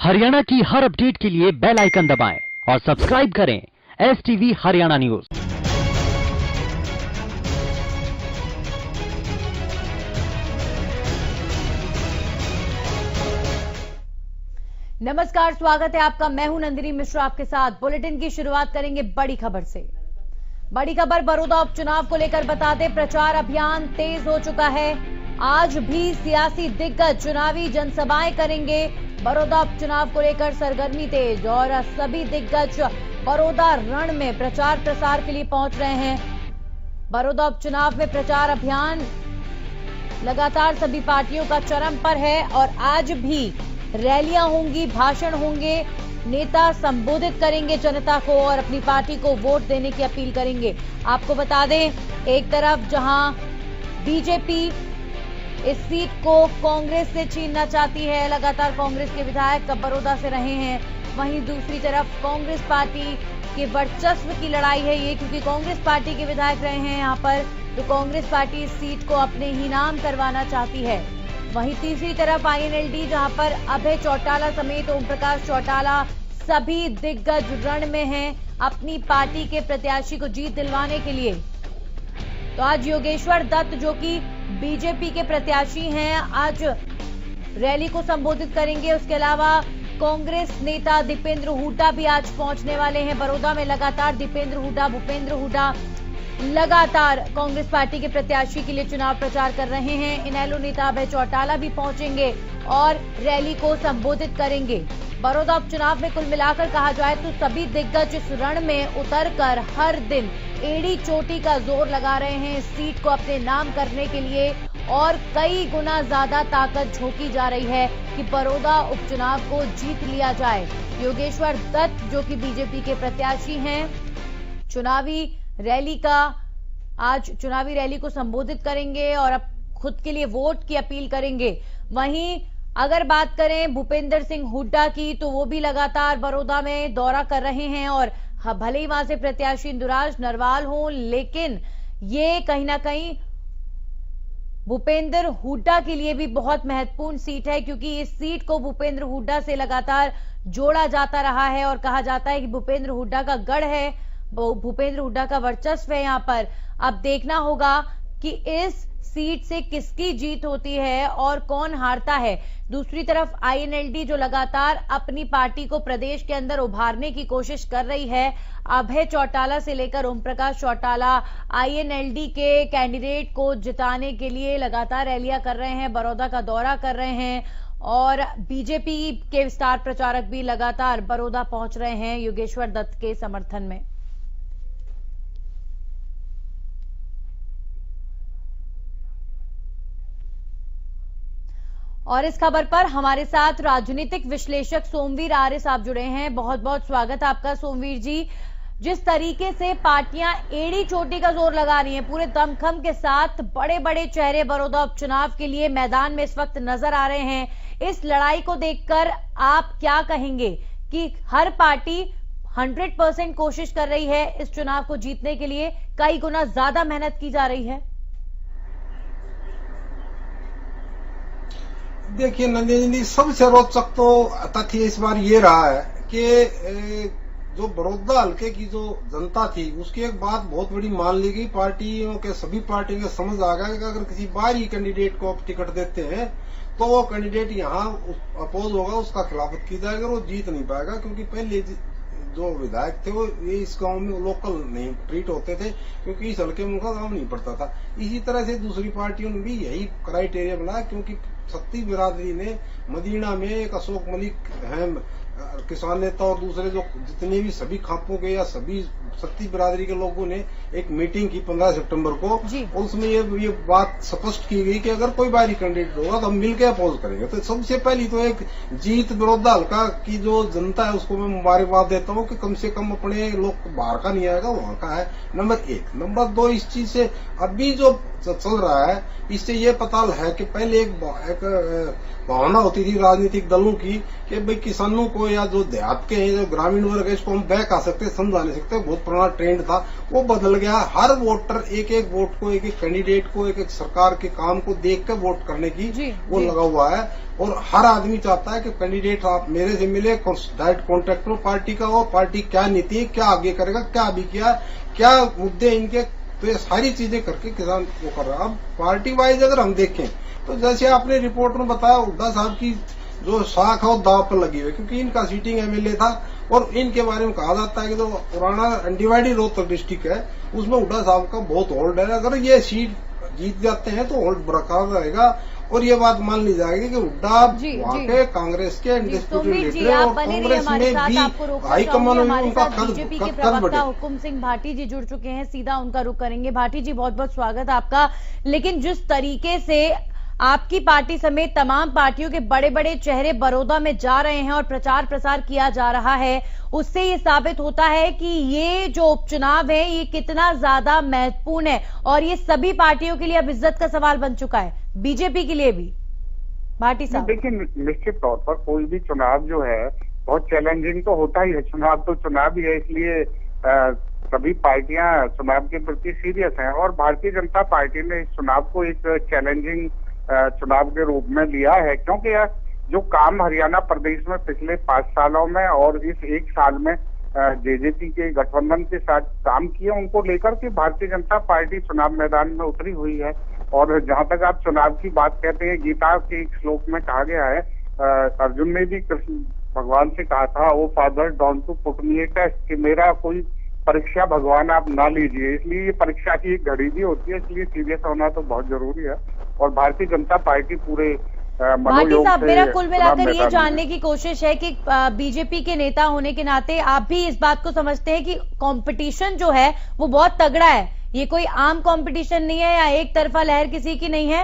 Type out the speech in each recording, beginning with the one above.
हरियाणा की हर अपडेट के लिए बेल आइकन दबाएं और सब्सक्राइब करें STV हरियाणा न्यूज। नमस्कार, स्वागत है आपका। मैं हूं नंदिनी मिश्रा आपके साथ। बुलेटिन की शुरुआत करेंगे बड़ी खबर से। बड़ी खबर बड़ौदा उपचुनाव को लेकर बता दें, प्रचार अभियान तेज हो चुका है। आज भी सियासी दिग्गज चुनावी जनसभाएं करेंगे। बड़ौदा उपचुनाव को लेकर सरगर्मी तेज और सभी दिग्गज बड़ौदा रण में प्रचार प्रसार के लिए पहुंच रहे हैं। बड़ौदा उपचुनाव में प्रचार अभियान लगातार सभी पार्टियों का चरम पर है और आज भी रैलियां होंगी, भाषण होंगे, नेता संबोधित करेंगे जनता को और अपनी पार्टी को वोट देने की अपील करेंगे। आपको बता दें, एक तरफ जहां बीजेपी इस सीट को कांग्रेस से छीनना चाहती है, लगातार कांग्रेस के विधायक बड़ौदा से रहे हैं, वहीं दूसरी तरफ कांग्रेस पार्टी के वर्चस्व की लड़ाई है ये, क्योंकि कांग्रेस पार्टी के विधायक रहे हैं यहां पर, तो कांग्रेस पार्टी इस सीट को अपने ही नाम करवाना चाहती है। वहीं तीसरी तरफ INLD, जहां पर अभय चौटाला समेत ओम प्रकाश चौटाला सभी दिग्गज रण में हैं अपनी पार्टी के प्रत्याशी को जीत दिलवाने के लिए। तो आज योगेश्वर दत्त, जो कि बीजेपी के प्रत्याशी हैं, आज रैली को संबोधित करेंगे। उसके अलावा कांग्रेस नेता दीपेंद्र हुड्डा भी आज पहुंचने वाले हैं बड़ौदा में। लगातार भूपेंद्र हुड्डा लगातार कांग्रेस पार्टी के प्रत्याशी के लिए चुनाव प्रचार कर रहे हैं। इनेलो नेता अभय चौटाला भी पहुंचेंगे और रैली को संबोधित करेंगे। बड़ौदा उपचुनाव में कुल मिलाकर कहा जाए तो सभी दिग्गज इस रण में उतरकर हर दिन एड़ी चोटी का जोर लगा रहे हैं इस सीट को अपने नाम करने के लिए, और कई गुना ज्यादा ताकत झोंकी जा रही है कि बड़ौदा उपचुनाव को जीत लिया जाए। योगेश्वर दत्त, जो कि बीजेपी के प्रत्याशी हैं, चुनावी रैली को संबोधित करेंगे और अब खुद के लिए वोट की अपील करेंगे। वहीं अगर बात करें भूपेंद्र सिंह हुड्डा की, तो वो भी लगातार बड़ौदा में दौरा कर रहे हैं और भले ही वहां से प्रत्याशी इंदुराज नरवाल हों, लेकिन ये कहीं ना कहीं भूपेंद्र हुड्डा के लिए भी बहुत महत्वपूर्ण सीट है, क्योंकि इस सीट को भूपेंद्र हुड्डा से लगातार जोड़ा जाता रहा है और कहा जाता है कि भूपेंद्र हुड्डा का गढ़ है, भूपेंद्र हुड्डा का वर्चस्व है यहां पर। अब देखना होगा कि इस सीट से किसकी जीत होती है और कौन हारता है। दूसरी तरफ INLD, जो लगातार अपनी पार्टी को प्रदेश के अंदर उभारने की कोशिश कर रही है, अभय चौटाला से लेकर ओम प्रकाश चौटाला INLD के कैंडिडेट को जिताने के लिए लगातार रैलियां कर रहे हैं, बड़ौदा का दौरा कर रहे हैं, और बीजेपी के स्टार प्रचारक भी लगातार बड़ौदा पहुंच रहे हैं योगेश्वर दत्त के समर्थन में। और इस खबर पर हमारे साथ राजनीतिक विश्लेषक सोमवीर आर्य साहब जुड़े हैं। बहुत बहुत स्वागत है आपका सोमवीर जी। जिस तरीके से पार्टियां एड़ी चोटी का जोर लगा रही हैं, पूरे दमखम के साथ बड़े बड़े चेहरे बड़ौदा उपचुनाव के लिए मैदान में इस वक्त नजर आ रहे हैं, इस लड़ाई को देखकर आप क्या कहेंगे कि हर पार्टी 100% कोशिश कर रही है इस चुनाव को जीतने के लिए, कई गुना ज्यादा मेहनत की जा रही है? देखिए नंदिनी, सबसे रोचक तो तथ्य इस बार ये रहा है कि जो बड़ौदा हल्के की जो जनता थी, उसकी एक बात बहुत बड़ी मान ली गई। सभी पार्टियों को समझ आ गया कि अगर किसी बाहरी कैंडिडेट को आप टिकट देते हैं तो वो कैंडिडेट यहाँ अपोज होगा, उसका खिलाफत की जाएगी और वो जीत नहीं पाएगा, क्योंकि पहले जो विधायक थे वो ये इस गांव में लोकल नहीं ट्रीट होते थे, क्योंकि इस हल्के में उनका गांव नहीं पड़ता था। इसी तरह से दूसरी पार्टियों ने भी यही क्राइटेरिया बनाया, क्योंकि सत्ती बिरादरी ने मदीना में एक अशोक मलिक अहम किसान नेता और दूसरे जो जितने भी सभी खापों के या सभी सत्ती बिरादरी के लोगों ने एक मीटिंग की 15 सितंबर को, और उसमें ये बात स्पष्ट की गई कि अगर कोई बाहरी कैंडिडेट होगा तो हम मिलकर अपोज करेंगे। तो सबसे पहली तो एक जीत बड़ौदा हल्का की जो जनता है उसको मैं मुबारकबाद देता हूँ कि कम से कम अपने लोग बाहर का नहीं आएगा, वहां का है, नंबर 1। नंबर 2, इस चीज से अभी जो चल रहा है इससे ये पता है कि पहले एक एक भावना होती थी राजनीतिक दलों की कि भाई किसानों को या जो देहात के हैं, जो ग्रामीण वर्ग है, इसको हम बहका सकते, समझा नहीं सकते। बहुत पुराना ट्रेंड था, वो बदल गया। हर वोटर एक एक वोट को, एक एक कैंडिडेट को, एक एक सरकार के काम को देख कर वोट करने की वो लगा हुआ है। और हर आदमी चाहता है कि कैंडिडेट आप मेरे से मिले, डायरेक्ट कॉन्टेक्ट हो पार्टी का हो, पार्टी क्या नीति है, क्या आगे करेगा, क्या अभी किया, क्या मुद्दे इनके, तो ये सारी चीजें करके किसान वो कर रहा है। अब पार्टी वाइज अगर हम देखें तो जैसे आपने रिपोर्ट में बताया, हुड्डा साहब की जो साख है वो दाव पर लगी हुई, क्योंकि इनका सीटिंग एमएलए था और इनके बारे में कहा जाता है कि जो पुराना अनडिवाइडेड रोहतक डिस्ट्रिक्ट है उसमें हुड्डा साहब का बहुत होल्ड है। अगर ये सीट जीत जाते हैं तो होल्ड बरकरार रहेगा और ये बात मान ली जाएगी कि हुड्डा वहाँ के कांग्रेस के इंडिस्प्यूटेड लीडर और कांग्रेस में भी हाईकमान में उनका बीजेपी के प्रवक्ता हुकुम सिंह भाटी जी जुड़ चुके हैं, सीधा उनका रुख करेंगे। भाटी जी, बहुत बहुत स्वागत आपका। लेकिन जिस तरीके से आपकी पार्टी समेत तमाम पार्टियों के बड़े बड़े चेहरे बड़ौदा में जा रहे हैं और प्रचार प्रसार किया जा रहा है, उससे ये साबित होता है कि ये जो उपचुनाव है ये कितना ज्यादा महत्वपूर्ण है और ये सभी पार्टियों के लिए अब इज्जत का सवाल बन चुका है, बीजेपी के लिए भी। भाटी साहब, देखिए, निश्चित तौर पर कोई भी चुनाव जो है बहुत चैलेंजिंग तो होता ही है। चुनाव तो चुनाव ही है, इसलिए सभी पार्टियां चुनाव के प्रति सीरियस हैं और भारतीय जनता पार्टी ने इस चुनाव को एक चैलेंजिंग चुनाव के रूप में लिया है, क्योंकि जो काम हरियाणा प्रदेश में पिछले 5 सालों में और इस 1 साल में जेजेपी के गठबंधन के साथ काम किए, उनको लेकर के भारतीय जनता पार्टी चुनाव मैदान में उतरी हुई है। और जहां तक आप चुनाव की बात कहते हैं, गीता के एक श्लोक में कहा गया है, अर्जुन ने भी कृष्ण भगवान से कहा था, oh father don't to put me a test, कि मेरा कोई परीक्षा भगवान आप ना लीजिए। इसलिए ये परीक्षा की एक घड़ी भी होती है, इसलिए सीरियस होना तो बहुत जरूरी है। और भारतीय जनता पार्टी पूरे भाटी साहब, मेरा कुल मिलाकर ये जानने की कोशिश है कि बीजेपी के नेता होने के नाते आप भी इस बात को समझते हैं कि कंपटीशन जो है वो बहुत तगड़ा है, ये कोई आम कंपटीशन नहीं है या एक तरफा लहर किसी की नहीं है,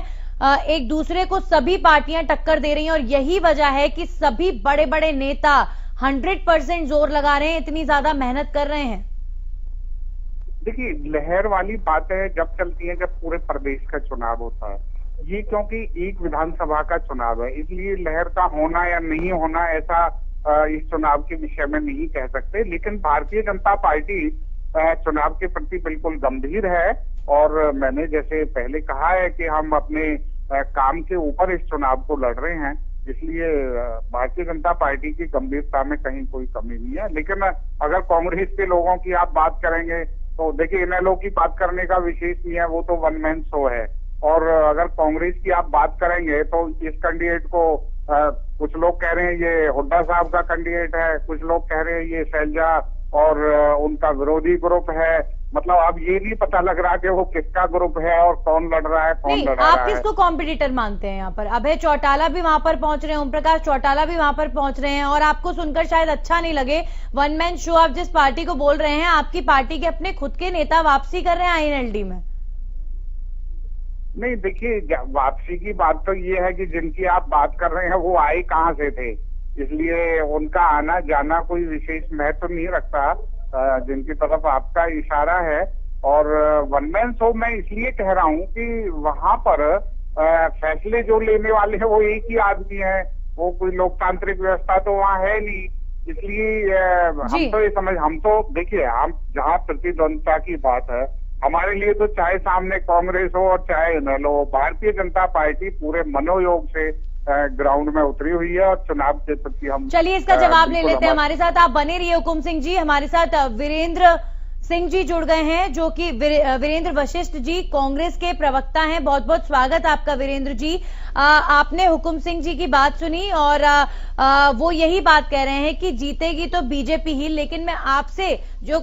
एक दूसरे को सभी पार्टियां टक्कर दे रही हैं और यही वजह है कि सभी बड़े बड़े नेता 100% जोर लगा रहे हैं, इतनी ज्यादा मेहनत कर रहे हैं। देखिए, लहर वाली बातें जब चलती है जब पूरे प्रदेश का चुनाव होता है, ये क्योंकि एक विधानसभा का चुनाव है, इसलिए लहर का होना या नहीं होना ऐसा इस चुनाव के विषय में नहीं कह सकते। लेकिन भारतीय जनता पार्टी चुनाव के प्रति बिल्कुल गंभीर है और मैंने जैसे पहले कहा है कि हम अपने काम के ऊपर इस चुनाव को लड़ रहे हैं, इसलिए भारतीय जनता पार्टी की गंभीरता में कहीं कोई कमी नहीं है। लेकिन अगर कांग्रेस के लोगों की आप बात करेंगे तो देखिए, इनेलो की बात करने का विशेष नहीं है, वो तो वन मैन शो है। और अगर कांग्रेस की आप बात करेंगे तो इस कैंडिडेट को कुछ लोग कह रहे हैं ये हुड्डा साहब का कैंडिडेट है, कुछ लोग कह रहे हैं ये शैलजा और उनका विरोधी ग्रुप है। मतलब अब ये नहीं पता लग रहा कि वो किसका ग्रुप है और कौन लड़ रहा है, कौन लड़ रहा है। आप किसको कॉम्पिटिटर मानते हैं यहाँ पर? अभय चौटाला भी वहां पर पहुंच रहे हैं, ओम प्रकाश चौटाला भी वहां पर पहुंच रहे हैं और आपको सुनकर शायद अच्छा नहीं लगे, वन मैन शो आप जिस पार्टी को बोल रहे हैं, आपकी पार्टी के अपने खुद के नेता वापसी कर रहे हैं आईएनएलडी में। नहीं, देखिए, वापसी की बात तो ये है कि जिनकी आप बात कर रहे हैं वो आए कहाँ से थे, इसलिए उनका आना जाना कोई विशेष महत्व नहीं रखता जिनकी तरफ आपका इशारा है। और वन मैन शो मैं इसलिए कह रहा हूँ कि वहां पर फैसले जो लेने वाले हैं वो एक ही आदमी है, वो कोई लोकतांत्रिक व्यवस्था तो वहाँ है नहीं, इसलिए हम तो देखिए, हम जहाँ प्रतिद्वंद्विता की बात है, हमारे लिए तो चाहे सामने कांग्रेस हो और चाहे इनेलो हो, भारतीय जनता पार्टी पूरे मनोयोग से ग्राउंड में उतरी हुई है और चुनाव के प्रति हम चलिए इसका जवाब ले लेते हैं। हमारे साथ आप बने रहिए हुकुम सिंह जी, हमारे साथ वीरेंद्र सिंह जी जुड़ गए हैं जो कि वीरेंद्र वशिष्ठ जी कांग्रेस के प्रवक्ता हैं। बहुत बहुत स्वागत आपका वीरेंद्र जी। आपने हुकुम सिंह जी की बात सुनी और वो यही बात कह रहे हैं कि जीतेगी तो बीजेपी ही, लेकिन मैं आपसे जो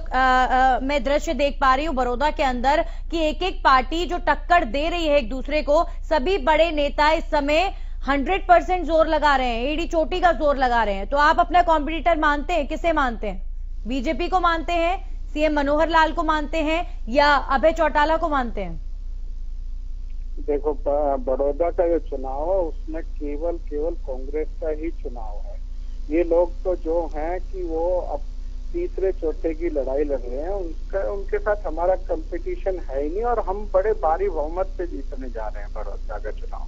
मैं दृश्य देख पा रही हूँ बड़ौदा के अंदर कि एक एक पार्टी जो टक्कर दे रही है एक दूसरे को, सभी बड़े नेता इस समय 100% जोर लगा रहे हैं, एड़ी चोटी का जोर लगा रहे हैं। तो आप अपना कॉम्पिटिटर मानते हैं, किसे मानते हैं? बीजेपी को मानते हैं, सीएम मनोहर लाल को मानते हैं या अभय चौटाला को मानते हैं? देखो, बड़ौदा का जो चुनाव है उसमें केवल कांग्रेस का ही चुनाव है। ये लोग तो जो हैं कि वो अब तीसरे चौथे की लड़ाई लड़ रहे हैं, उनके साथ हमारा कंपटीशन है ही नहीं और हम बड़े भारी बहुमत से जीतने जा रहे हैं बड़ौदा का चुनाव।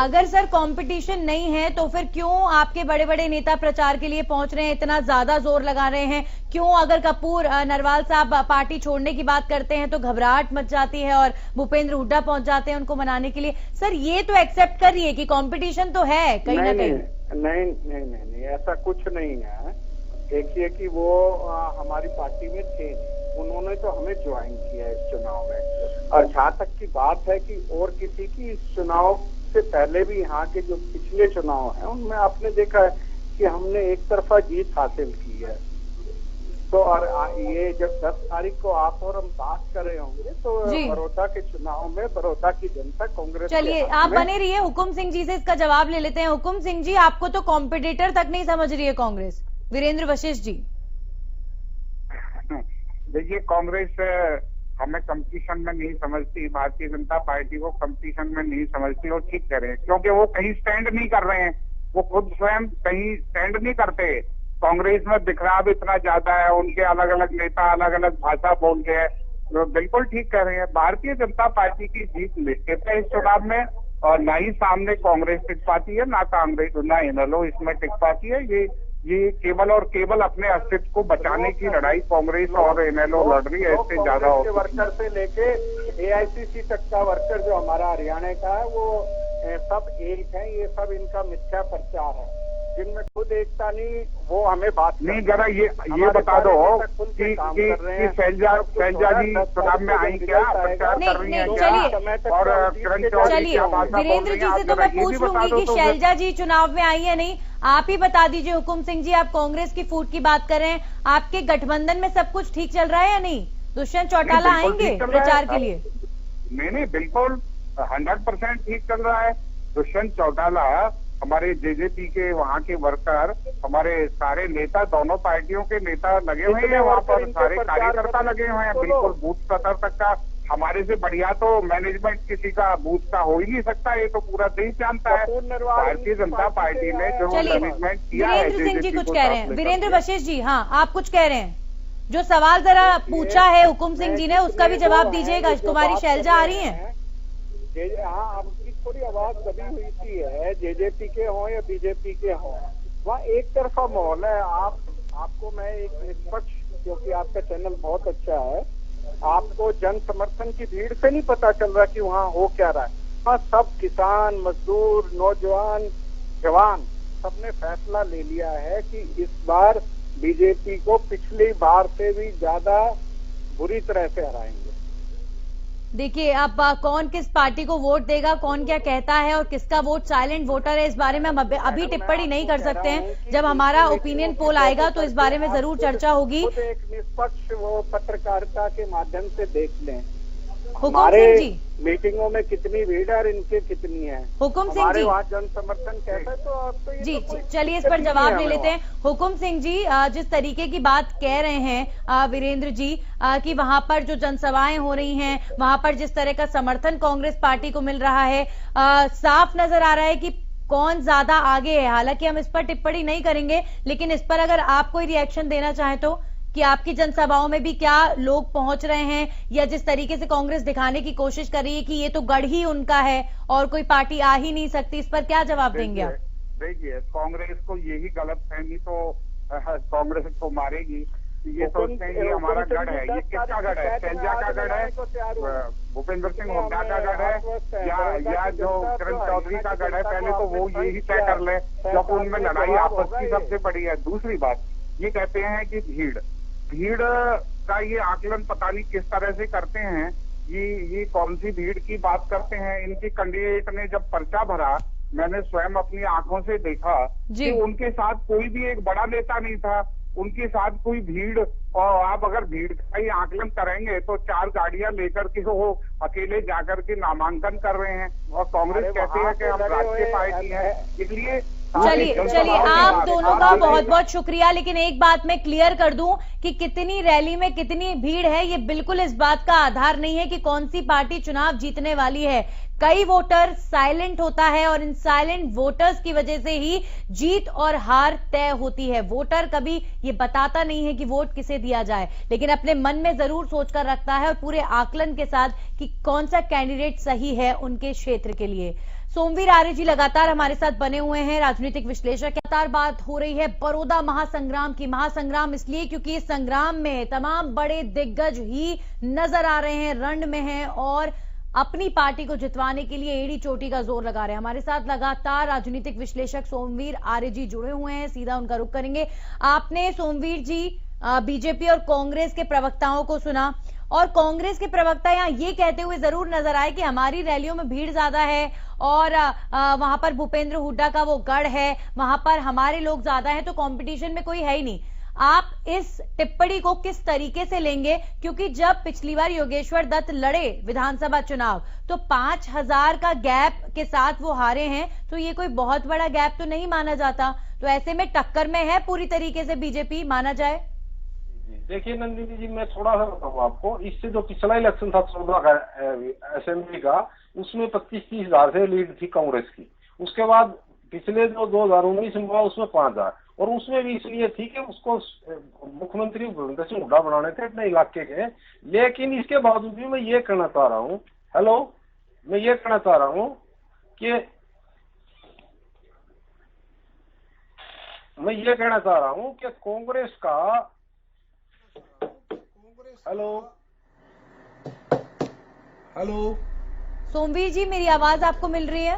अगर सर कंपटीशन नहीं है तो फिर क्यों आपके बड़े बड़े नेता प्रचार के लिए पहुंच रहे हैं, इतना ज्यादा जोर लगा रहे हैं? क्यों अगर कपूर नरवाल साहब पार्टी छोड़ने की बात करते हैं तो घबराहट मच जाती है और भूपेंद्र हुड्डा पहुंच जाते हैं उनको मनाने के लिए? सर ये तो एक्सेप्ट करिए कि कंपटीशन तो है कहीं ना कहीं। नहीं, ऐसा कुछ नहीं है। देखिए कि वो हमारी पार्टी में थे, उन्होंने तो हमें ज्वाइन किया इस चुनाव में। और जहाँ तक की बात है कि और किसी की इस चुनाव से पहले भी यहाँ के जो पिछले चुनाव हैं उनमें आपने देखा है कि हमने एक तरफा जीत हासिल की है। तो और ये जब 10 तारीख को आप और हम बात कर रहे होंगे तो बड़ौदा के चुनाव में बड़ौदा की जनता कांग्रेस। चलिए आप बने रहिए, हुकुम सिंह जी से इसका जवाब ले लेते हैं। हुकुम सिंह जी, आपको तो कॉम्पिटिटर तक नहीं समझ रही है कांग्रेस, वीरेंद्र वशिष्ठ जी। देखिए, कांग्रेस हमें कंपटीशन में नहीं समझती, भारतीय जनता पार्टी को कंपटीशन में नहीं समझती, और ठीक करें, क्योंकि वो कहीं स्टैंड नहीं कर रहे हैं, वो खुद स्वयं कहीं स्टैंड नहीं करते। कांग्रेस में बिखराव इतना ज्यादा है, उनके अलग अलग नेता अलग अलग भाषा बोलते हैं, तो बिल्कुल ठीक कह रहे हैं। भारतीय जनता पार्टी की जीत निश्चित है इस चुनाव में, और ना ही सामने कांग्रेस टिक पाती है, ना कांग्रेस ना इनेलो इसमें टिक पाती है। ये केवल और केवल अपने अस्तित्व को बचाने की लड़ाई कांग्रेस और इनेलो लड़ रही है, इससे ज्यादा हो। वर्कर से लेके AICC तक का वर्कर जो हमारा हरियाणा का है वो सब एक है। ये सब इनका मिथ्या प्रचार है, जिनमें खुद एकता नहीं, वो हमें बात नहीं। जरा ये बता दो कि शैलजा जी चुनाव में आई क्या, प्रचार कर रही हैं क्या? और चलिए वीरेंद्र जी से तो मैं पूछ लूंगी कि शैलजा जी चुनाव में आई है नहीं, आप ही बता दीजिए। हुकुम सिंह जी, आप कांग्रेस की फूट की बात कर रहे हैं, आपके गठबंधन में सब कुछ ठीक चल रहा है या नहीं? दुष्यंत चौटाला आएंगे प्रचार के लिए? नहीं, बिल्कुल 100% ठीक चल रहा है। दुष्यंत चौटाला, हमारे जेजेपी के वहाँ के वर्कर, हमारे सारे नेता, दोनों पार्टियों के नेता लगे हुए हैं वहाँ पर, सारे कार्यकर्ता लगे हुए हैं, बिल्कुल बूथ स्तर तक का। हमारे से बढ़िया तो मैनेजमेंट किसी का बूथ का हो ही नहीं सकता, ये तो पूरा देश जानता है। भारतीय जनता पार्टी ने जो मैनेजमेंट किया है। वीरेंद्र सिंह जी कुछ कह रहे हैं, वीरेंद्र वशिष्ठ जी, हाँ आप कुछ कह रहे हैं। जो सवाल जरा पूछा है हुकुम सिंह जी ने, उसका भी जवाब दीजिएगा। कुमारी शैलजा आ रही है? हाँ, आपकी थोड़ी आवाज दबी हुई सी है। जेजेपी के हों या बीजेपी के हों, वहाँ एक तरफा माहौल है। आपको मैं एक निष्पक्ष, क्योंकि आपका चैनल बहुत अच्छा है, आपको जन समर्थन की भीड़ से नहीं पता चल रहा कि वहाँ हो क्या रहा है। वहाँ सब किसान, मजदूर, नौजवान, जवान सबने फैसला ले लिया है कि इस बार बीजेपी को पिछली बार से भी ज्यादा बुरी तरह से हराएंगे। देखिए, अब कौन किस पार्टी को वोट देगा, कौन क्या कहता है और किसका वोट साइलेंट वोटर है, इस बारे में हम अभी टिप्पणी नहीं कर सकते हैं। जब हमारा ओपिनियन पोल आएगा तो इस बारे में जरूर चर्चा होगी। एक निष्पक्ष वो पत्रकारिता के माध्यम से देख लें हुकुम सिंह जी, मीटिंगों में कितनी भीड़ है और इनके कितनी है। हुकुम सिंह जी, वहाँ जन समर्थन कैसा है, तो अब तो जी चलिए इस पर जवाब ले लेते हैं। हुकुम सिंह जी, जिस तरीके की बात कह रहे हैं वीरेंद्र जी कि वहां पर जो जनसभाएं हो रही हैं, वहां पर जिस तरह का समर्थन कांग्रेस पार्टी को मिल रहा है, साफ नजर आ रहा है कि कौन ज्यादा आगे है। हालांकि हम इस पर टिप्पणी नहीं करेंगे, लेकिन इस पर अगर आप कोई रिएक्शन देना चाहें तो, कि आपकी जनसभाओं में भी क्या लोग पहुंच रहे हैं, या जिस तरीके से कांग्रेस दिखाने की कोशिश कर रही है कि ये तो गढ़ ही उनका है और कोई पार्टी आ ही नहीं सकती, इस पर क्या जवाब देंगे आप? देखिए, कांग्रेस को यही गलतफहमी तो कांग्रेस को मारेगी। ये सोचते हैं ये हमारा गढ़ है। ये किसका गढ़ है? शैलजा का गढ़ है, भूपेंद्र सिंह हुड्डा का गढ़ है, या जो किरण चौधरी का गढ़ है? पहले तो वो यही तय कर ले, क्योंकि उनमें लड़ाई आपस की सबसे बड़ी है। दूसरी बात, ये कहते हैं कि भीड़ का ये आकलन पता नहीं किस तरह से करते हैं। ये कौन सी भीड़ की बात करते हैं? इनके कैंडिडेट ने जब पर्चा भरा, मैंने स्वयं अपनी आंखों से देखा कि उनके साथ कोई भी एक बड़ा नेता नहीं था, उनके साथ कोई भीड़। और आप अगर भीड़ का ही आकलन करेंगे तो 4 गाड़ियां लेकर के वो अकेले जाकर के नामांकन कर रहे हैं, और कांग्रेस कहती है कि हम राष्ट्रीय पार्टी है। इसलिए चलिए आप दोनों का बहुत बहुत शुक्रिया, लेकिन एक बात मैं क्लियर कर दूं कि कितनी रैली में कितनी भीड़ है, ये बिल्कुल इस बात का आधार नहीं है कि कौन सी पार्टी चुनाव जीतने वाली है। कई वोटर साइलेंट होता है और इन साइलेंट वोटर्स की वजह से ही जीत और हार तय होती है। वोटर कभी ये बताता नहीं है कि वोट किसे दिया जाए, लेकिन अपने मन में जरूर सोचकर रखता है और पूरे आकलन के साथ कि कौन सा कैंडिडेट सही है उनके क्षेत्र के लिए। सोमवीर आर्य जी लगातार हमारे साथ बने हुए हैं, राजनीतिक विश्लेषक। लगातार बात हो रही है बड़ौदा महासंग्राम की। महासंग्राम इसलिए क्योंकि इस संग्राम में तमाम बड़े दिग्गज ही नजर आ रहे हैं, रण में हैं और अपनी पार्टी को जितवाने के लिए एड़ी चोटी का जोर लगा रहे हैं। हमारे साथ लगातार राजनीतिक विश्लेषक सोमवीर आर्य जी जुड़े हुए हैं, सीधा उनका रुख करेंगे। आपने सोमवीर जी बीजेपी और कांग्रेस के प्रवक्ताओं को सुना और कांग्रेस के प्रवक्ता यहां ये कहते हुए जरूर नजर आए कि हमारी रैलियों में भीड़ ज्यादा है और वहां पर भूपेंद्र हुड्डा का वो गढ़ है, वहां पर हमारे लोग ज्यादा हैं, तो कंपटीशन में कोई है ही नहीं। आप इस टिप्पणी को किस तरीके से लेंगे? क्योंकि जब पिछली बार योगेश्वर दत्त लड़े विधानसभा चुनाव तो 5000 का गैप के साथ वो हारे हैं, तो ये कोई बहुत बड़ा गैप तो नहीं माना जाता। तो ऐसे में टक्कर में है पूरी तरीके से बीजेपी, माना जाए। देखिए नंदिनी जी, मैं थोड़ा सा बताऊँ आपको। इससे जो पिछला इलेक्शन था 14 का असेंबली का, उसमें 25-30 हजार से लीड थी कांग्रेस की। उसके बाद पिछले जो 2019 में हुआ उसमें 5000, और उसमें भी इसलिए थी कि उसको मुख्यमंत्री भूपेंद्र सिंह हुड्डा बनाने थे अपने इलाके के। लेकिन इसके बावजूद भी मैं ये कहना चाह रहा हूँ, मैं ये कहना चाह रहा हूँ कि कांग्रेस का हेलो सोमवीर जी, मेरी आवाज आपको मिल रही है?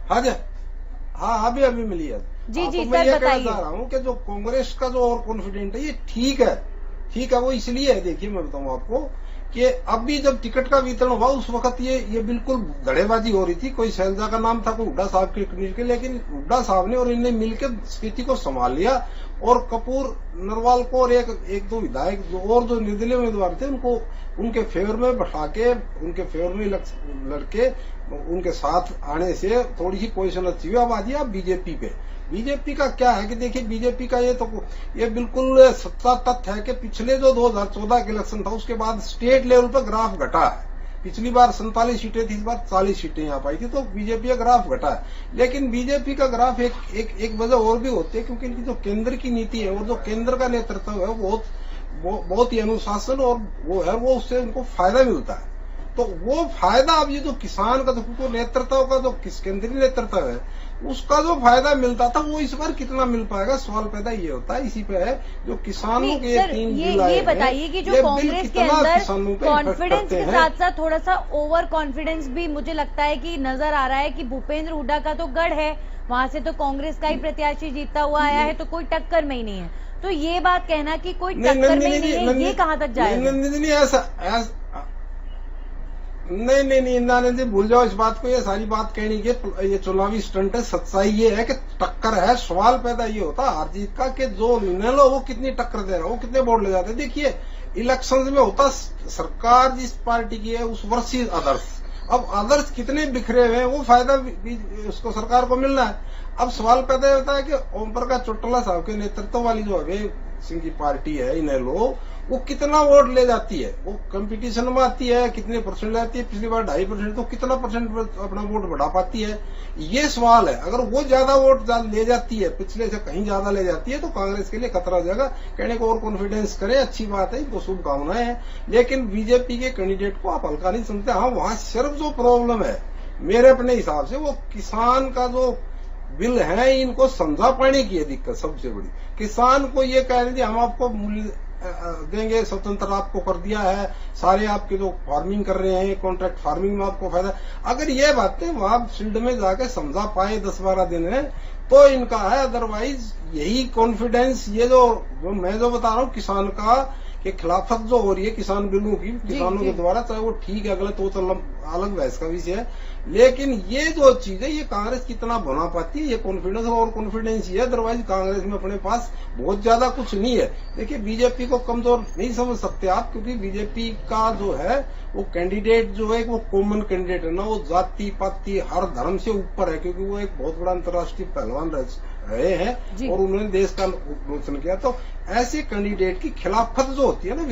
हाँ जी, हाँ अभी मिली है जी जी, तो मैं ये कहना बताइए। चाह रहा हूँ कि जो कांग्रेस का जो और कॉन्फिडेंट है ये ठीक है। वो इसलिए है, देखिए मैं बताऊँ आपको कि अभी जब टिकट का वितरण हुआ उस वक्त ये बिल्कुल धड़ेबाजी हो रही थी। कोई शैलजा का नाम था, कोई हुड्डा साहब के, लेकिन हुड्डा साहब ने और इनने मिलकर स्थिति को संभाल लिया और कपूर नरवाल को और एक दो विधायक जो निर्दलीय उम्मीदवार थे उनको उनके फेवर में बैठा के, उनके फेवर में लड़के उनके साथ आने से थोड़ी सी पोजीशन अच्छी हुई। अब आ जाइए आप बीजेपी पे। बीजेपी का क्या है कि देखिए, बीजेपी का ये बिल्कुल सच्चा तथ्य है कि पिछले जो 2014 के इलेक्शन था उसके बाद स्टेट लेवल पर ग्राफ घटा है। पिछली बार 47 सीटें थी, इस बार 40 सीटें यहाँ पाई थी, तो बीजेपी का ग्राफ घटा है। लेकिन बीजेपी का ग्राफ एक वजह और भी होती है, क्योंकि इनकी जो केंद्र की नीति है और जो केंद्र का नेतृत्व है वो बहुत ही अनुशासन और वो उससे उनको फायदा मिलता है। तो वो फायदा अब ये जो किसान का जो नेतृत्व का जो केंद्रीय नेतृत्व है उसका जो फायदा मिलता था वो इस बार कितना मिल पाएगा, सवाल पैदा ये होता है। इसी पे है जो किसानों के ये बताइए कि जो कांग्रेस के अंदर कॉन्फिडेंस के साथ साथ थोड़ा सा ओवर कॉन्फिडेंस भी मुझे लगता है कि नजर आ रहा है कि भूपेंद्र हुड्डा का तो गढ़ है, वहां से तो कांग्रेस का ही प्रत्याशी जीतता हुआ आया है, तो कोई टक्कर में ही नहीं है। तो ये बात कहना कि कोई टक्कर में ही नहीं है, ये कहाँ तक जाएगा? नहीं इंद्रानंद जी, भूल जाओ इस बात को। ये सारी बात कहने की ये चुनावी स्टंट है। सच्चाई ये है कि टक्कर है। सवाल पैदा ये होता हार जीत का कि जो निर्णय लो वो कितनी टक्कर दे रहा है, वो कितने वोट ले जाते हैं। देखिए इलेक्शन में होता सरकार जिस पार्टी की है उस वर्षीय आदर्श, अब आदर्श कितने बिखरे हुए हैं वो फायदा उसको सरकार को मिलना है। अब सवाल पैदा होता है कि ओम प्रकाश चौटाला साहब के नेतृत्व वाली जो अभय सिंह की पार्टी है इनेलो, वो कितना वोट ले जाती है, वो कंपटीशन में आती है, कितने परसेंट लाती है। पिछली बार 2.5%, तो कितना परसेंट अपना वोट बढ़ा पाती है, ये सवाल है। अगर वो ज्यादा वोट ले जाती है, पिछले से कहीं ज्यादा ले जाती है, तो कांग्रेस के लिए खतरा हो जाएगा। कहने को और कॉन्फिडेंस करे, अच्छी बात है, इनको शुभकामनाएं हैं। लेकिन बीजेपी के कैंडिडेट को आप हल्का नहीं समझते। हाँ, वहां सिर्फ जो प्रॉब्लम है मेरे अपने हिसाब से वो किसान का जो बिल है, इनको समझा पाने की है दिक्कत सबसे बड़ी। किसान को ये कह रहे थे हम आपको मूल्य देंगे, स्वतंत्र आपको कर दिया है, सारे आपके जो फार्मिंग कर रहे हैं कॉन्ट्रैक्ट फार्मिंग में आपको फायदा। अगर ये बातें वहां फील्ड में जाके समझा पाए 10-12 दिन है तो इनका है। अदरवाइज यही कॉन्फिडेंस, ये जो मैं जो बता रहा हूँ किसान का कि खिलाफत जो हो रही है किसान बिलों की किसानों के द्वारा, चाहे वो ठीक है गलत, वो तो अलग बहस का विषय है। लेकिन ये जो चीज है ये कांग्रेस कितना बना पाती है, ये कॉन्फिडेंस और कॉन्फिडेंस ही है। अदरवाइज कांग्रेस में अपने पास बहुत ज्यादा कुछ नहीं है। देखिए बीजेपी को कमजोर नहीं समझ सकते आप, क्योंकि बीजेपी का जो है वो कैंडिडेट जो है वो कॉमन कैंडिडेट है ना, वो जाति पाति हर धर्म से ऊपर है, क्योंकि वो एक बहुत बड़ा अंतर्राष्ट्रीय पहलवान रहे हैं और उन्होंने देश का रोशन किया। तो ऐसे कैंडिडेट की खिलाफत जो होती है ना,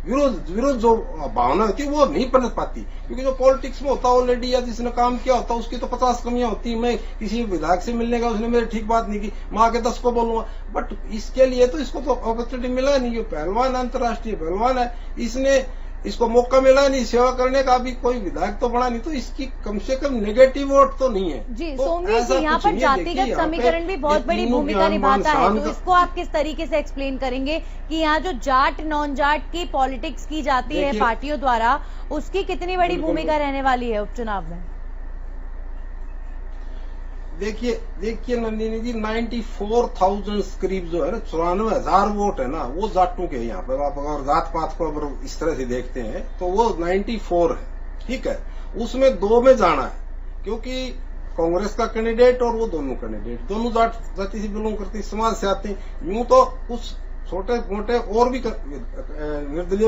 विरोध जो भावना होती है वो नहीं पनप पाती, क्योंकि जो पॉलिटिक्स में होता है ऑलरेडी या जिसने काम किया होता है उसकी तो 50 कमियां होती है। मैं किसी विधायक से मिलने का, उसने मेरी ठीक बात नहीं की, मैं आके 10 को बोलूंगा। बट इसके लिए तो इसको तो अपॉर्चुनिटी मिला नहीं। ये पहलवान अंतर्राष्ट्रीय पहलवान है, इसने इसको मौका मिला नहीं सेवा करने का, अभी कोई विधायक तो बना नहीं, तो इसकी कम से कम नेगेटिव वोट तो नहीं है। जी तो सोमवीर जी, यहाँ पर जातिगत समीकरण भी बहुत बड़ी भूमिका निभाता है, तो इसको आप किस तरीके से एक्सप्लेन करेंगे कि यहाँ जो जाट नॉन जाट की पॉलिटिक्स की जाती है पार्टियों द्वारा, उसकी कितनी बड़ी भूमिका रहने वाली है उपचुनाव में? देखिए नंदिनी जी, 94,000 करीब जो है ना, 94,000 वोट है ना, वो जाटों के यहाँ पर। आप अगर जात पात को अगर इस तरह से देखते हैं तो वो 94 है, ठीक है। उसमें 2 में जाना है, क्योंकि कांग्रेस का कैंडिडेट और वो दोनों कैंडिडेट दोनों जाति से बिलोंग करते समाज से आते हैं। यूं तो कुछ छोटे मोटे और भी निर्दलीय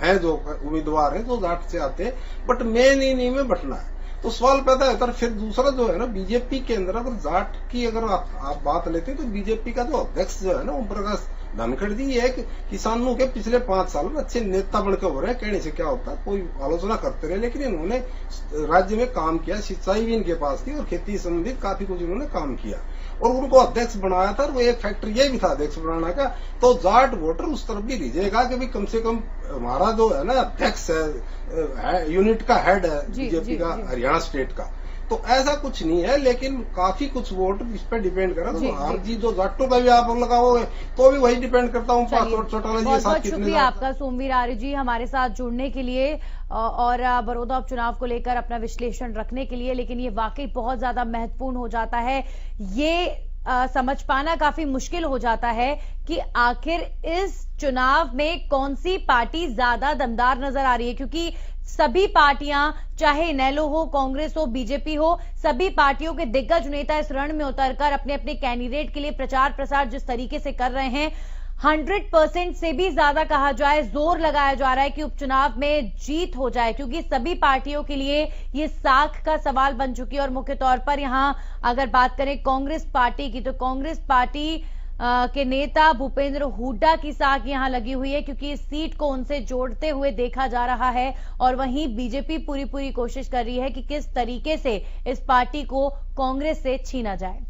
हैं जो उम्मीदवार हैं जो जाट से आते हैं, बट मेन इन्हीं में बटना है। तो सवाल पैदा होता है। फिर दूसरा जो है ना, बीजेपी के अंदर अगर जाट की अगर आप बात लेते हैं तो बीजेपी का जो अध्यक्ष जो है ना, ओम प्रकाश धनखड़ जी, ये किसानों के पिछले 5 साल में अच्छे नेता बनकर हो रहे हैं। कहने से क्या होता है, कोई आलोचना करते रहे, लेकिन इन्होंने राज्य में काम किया, सिंचाई भी इनके पास थी और खेती संबंधित काफी कुछ इन्होंने काम किया और उनको अध्यक्ष बनाया था। और वो एक फैक्टर ये भी था अध्यक्ष बनाने का, तो जाट वोटर उस तरफ भी रिझेगा कि भाई कम से कम हमारा जो है ना अध्यक्ष है, यूनिट का हेड है बीजेपी का हरियाणा स्टेट का। तो ऐसा कुछ नहीं है, लेकिन काफी कुछ वोट इस पर डिपेंड कर रहा है। तो आरजी जो जाटों का भी आप लगाओगे तो भी वही डिपेंड करता हूँ। बहुत शुक्रिया आपका सोमवीर आर्य जी हमारे साथ जुड़ने के लिए और बड़ौदा उपचुनाव को लेकर अपना विश्लेषण रखने के लिए। लेकिन ये वाकई बहुत ज्यादा महत्वपूर्ण हो जाता है, ये समझ पाना काफी मुश्किल हो जाता है कि आखिर इस चुनाव में कौन सी पार्टी ज्यादा दमदार नजर आ रही है, क्योंकि सभी पार्टियां, चाहे इनेलो हो, कांग्रेस हो, बीजेपी हो, सभी पार्टियों के दिग्गज नेता इस रण में उतरकर अपने अपने कैंडिडेट के लिए प्रचार प्रसार जिस तरीके से कर रहे हैं, 100% से भी ज्यादा कहा जाए जोर लगाया जा रहा है कि उपचुनाव में जीत हो जाए, क्योंकि सभी पार्टियों के लिए ये साख का सवाल बन चुकी है। और मुख्य तौर पर यहां अगर बात करें कांग्रेस पार्टी की, तो कांग्रेस पार्टी के नेता भूपेंद्र हुड्डा की साख यहां लगी हुई है, क्योंकि इस सीट को उनसे जोड़ते हुए देखा जा रहा है। और वहीं बीजेपी पूरी कोशिश कर रही है कि किस तरीके से इस पार्टी को कांग्रेस से छीना जाए।